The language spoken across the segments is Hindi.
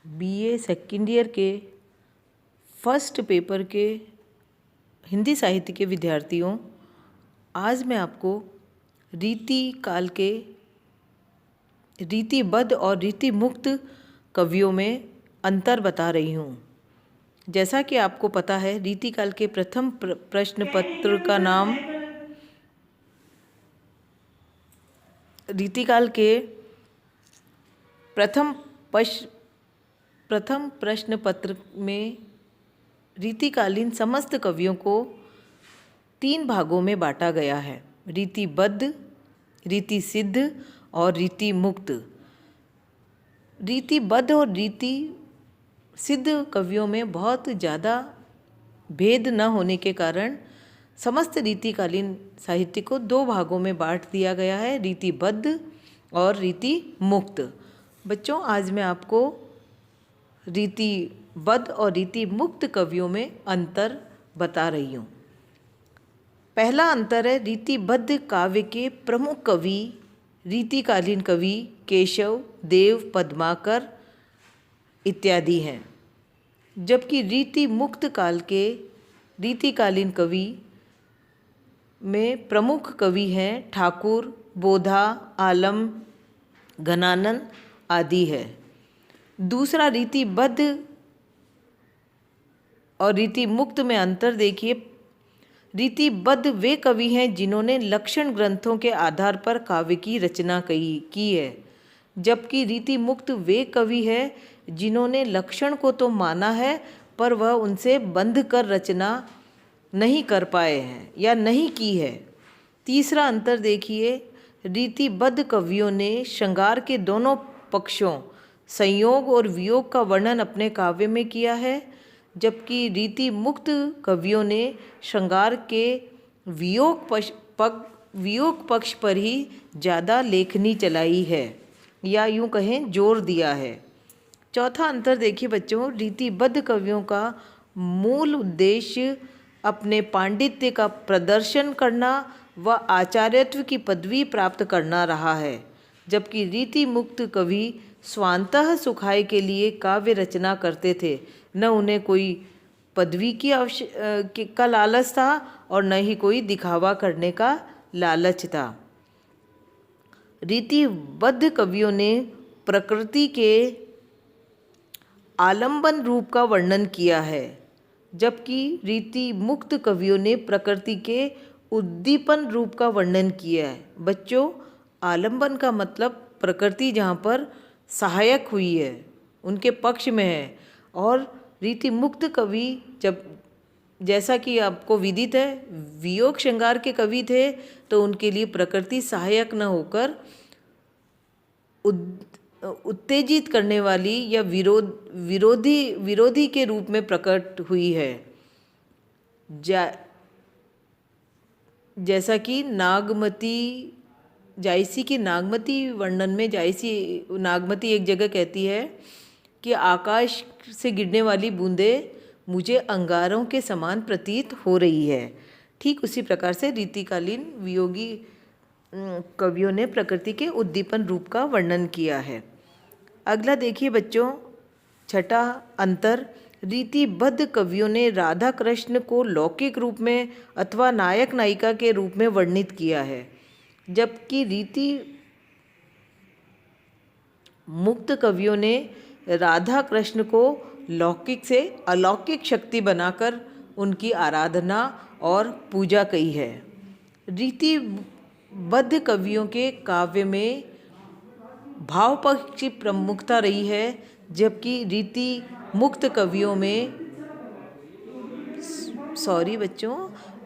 बीए सेकेंड ईयर के फर्स्ट पेपर के हिंदी साहित्य के विद्यार्थियों, आज मैं आपको रीति काल के रीतिबद्ध और रीतिमुक्त कवियों में अंतर बता रही हूँ। जैसा कि आपको पता है, रीति काल के प्रथम प्रश्न पत्र का नाम रीतिकाल के प्रथम प्रश्न पत्र में रीतिकालीन समस्त कवियों को 3 भागों में बांटा गया है: रीतिबद्ध, रीति सिद्ध और रीति मुक्त। रीतिबद्ध और रीति सिद्ध कवियों में बहुत ज़्यादा भेद न होने के कारण समस्त रीतिकालीन साहित्य को 2 भागों में बांट दिया गया है: रीतिबद्ध और रीति मुक्त। बच्चों, आज मैं आपको रीतिबद्ध और रीति मुक्त कवियों में अंतर बता रही हूँ। पहला अंतर है, रीतिबद्ध काव्य के प्रमुख कवि रीतिकालीन कवि केशव, देव, पद्माकर इत्यादि हैं, जबकि रीति मुक्त काल के रीतिकालीन कवि में प्रमुख कवि हैं ठाकुर, बोधा, आलम, घनानंद आदि है। दूसरा, रीतिबद्ध और रीति मुक्त में अंतर देखिए। रीतिबद्ध वे कवि हैं जिन्होंने लक्षण ग्रंथों के आधार पर काव्य की रचना की है, जबकि रीति मुक्त वे कवि हैं जिन्होंने लक्षण को तो माना है पर वह उनसे बंध कर रचना नहीं कर पाए हैं या नहीं की है। तीसरा अंतर देखिए, रीतिबद्ध कवियों ने श्रृंगार के दोनों पक्षों संयोग और वियोग का वर्णन अपने काव्य में किया है, जबकि रीति मुक्त कवियों ने श्रृंगार के वियोग पक्ष पर ही ज़्यादा लेखनी चलाई है या यूँ कहें जोर दिया है। चौथा अंतर देखिए बच्चों, रीतिबद्ध कवियों का मूल उद्देश्य अपने पांडित्य का प्रदर्शन करना व आचार्यत्व की पदवी प्राप्त करना रहा है, जबकि रीति मुक्त कवि स्वांतः सुखाय के लिए काव्य रचना करते थे। न उन्हें कोई पदवी का लालच था और न ही कोई दिखावा करने का लालच था। रीतिबद्ध कवियों ने प्रकृति के आलंबन रूप का वर्णन किया है, जबकि रीति मुक्त कवियों ने प्रकृति के उद्दीपन रूप का वर्णन किया है। बच्चों, आलंबन का मतलब प्रकृति जहाँ पर सहायक हुई है उनके पक्ष में है, और रीति मुक्त कवि जैसा कि आपको विदित है वियोग श्रृंगार के कवि थे, तो उनके लिए प्रकृति सहायक न होकर उत्तेजित करने वाली या विरोधी के रूप में प्रकट हुई है। जैसा कि जायसी की नागमती वर्णन में नागमती एक जगह कहती है कि आकाश से गिरने वाली बूंदें मुझे अंगारों के समान प्रतीत हो रही है। ठीक उसी प्रकार से रीतिकालीन वियोगी कवियों ने प्रकृति के उद्दीपन रूप का वर्णन किया है। अगला देखिए बच्चों, छठा अंतर, रीतिबद्ध कवियों ने राधा कृष्ण को लौकिक रूप में अथवा नायक नायिका के रूप में वर्णित किया है, जबकि रीति मुक्त कवियों ने राधा कृष्ण को लौकिक से अलौकिक शक्ति बनाकर उनकी आराधना और पूजा की है। रीतिबद्ध कवियों के काव्य में भाव पक्ष की प्रमुखता रही है, जबकि रीति मुक्त कवियों में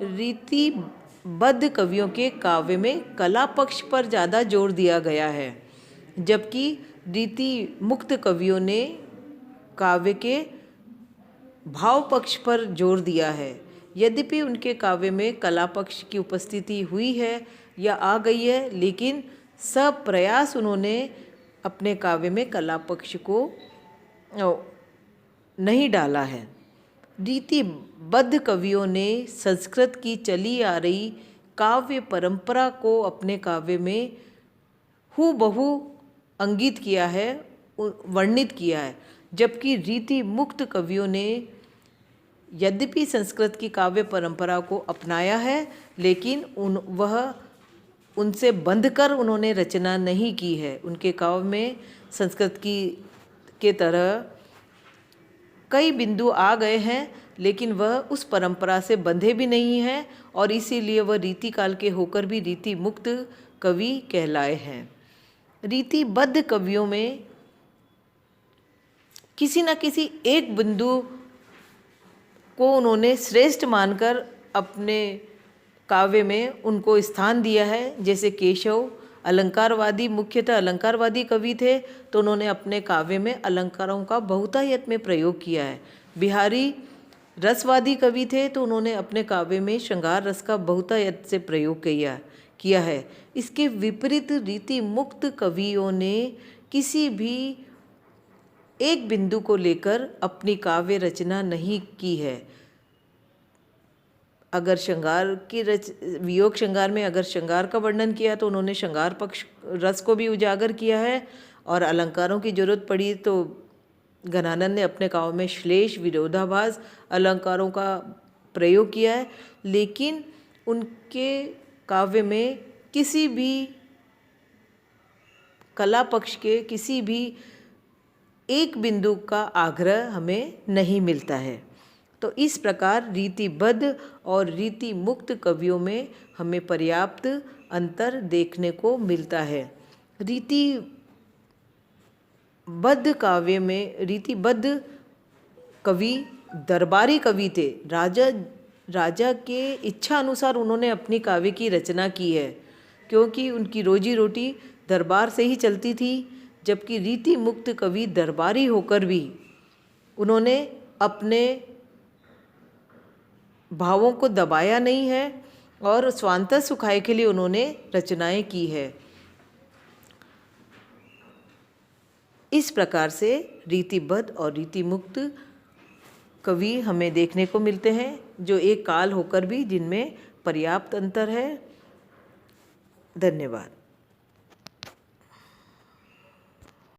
रीतिबद्ध कवियों के काव्य में कला पक्ष पर ज़्यादा जोर दिया गया है, जबकि रीति मुक्त कवियों ने काव्य के भाव पक्ष पर जोर दिया है। यद्यपि उनके काव्य में कला पक्ष की उपस्थिति हुई है या आ गई है, लेकिन सब प्रयास उन्होंने अपने काव्य में कला पक्ष को नहीं डाला है। रीतिबद्ध कवियों ने संस्कृत की चली आ रही काव्य परंपरा को अपने काव्य में हूबहू अंकित किया है, वर्णित किया है, जबकि रीति मुक्त कवियों ने यद्यपि संस्कृत की काव्य परंपरा को अपनाया है, लेकिन वह उनसे बंधकर उन्होंने रचना नहीं की है। उनके काव्य में संस्कृत के तरह कई बिंदु आ गए हैं, लेकिन वह उस परंपरा से बंधे भी नहीं हैं और इसीलिए वह रीति काल के होकर भी रीति मुक्त कवि कहलाए हैं। रीतिबद्ध कवियों में किसी न किसी एक बिंदु को उन्होंने श्रेष्ठ मानकर अपने काव्य में उनको स्थान दिया है। जैसे केशव अलंकारवादी, मुख्यतः अलंकारवादी कवि थे, तो उन्होंने अपने काव्य में अलंकारों का बहुतायत में प्रयोग किया है। बिहारी रसवादी कवि थे, तो उन्होंने अपने काव्य में श्रृंगार रस का बहुतायत से प्रयोग किया है। इसके विपरीत रीति मुक्त कवियों ने किसी भी एक बिंदु को लेकर अपनी काव्य रचना नहीं की है। अगर श्रृंगार की वियोग श्रृंगार में अगर श्रृंगार का वर्णन किया तो उन्होंने श्रृंगार पक्ष रस को भी उजागर किया है, और अलंकारों की जरूरत पड़ी तो घनानंद ने अपने काव्य में श्लेष, विरोधाभास अलंकारों का प्रयोग किया है। लेकिन उनके काव्य में किसी भी कला पक्ष के किसी भी एक बिंदु का आग्रह हमें नहीं मिलता है। तो इस प्रकार रीतिबद्ध और रीति मुक्त कवियों में हमें पर्याप्त अंतर देखने को मिलता है। रीतिबद्ध काव्य में रीतिबद्ध कवि दरबारी कवि थे। राजा के इच्छा अनुसार उन्होंने अपनी काव्य की रचना की है, क्योंकि उनकी रोजी रोटी दरबार से ही चलती थी। जबकि रीति मुक्त कवि दरबारी होकर भी उन्होंने अपने भावों को दबाया नहीं है और स्वांतः सुखाय के लिए उन्होंने रचनाएं की है। इस प्रकार से रीतिबद्ध और रीति मुक्त कवि हमें देखने को मिलते हैं, जो एक काल होकर भी जिनमें पर्याप्त अंतर है। धन्यवाद।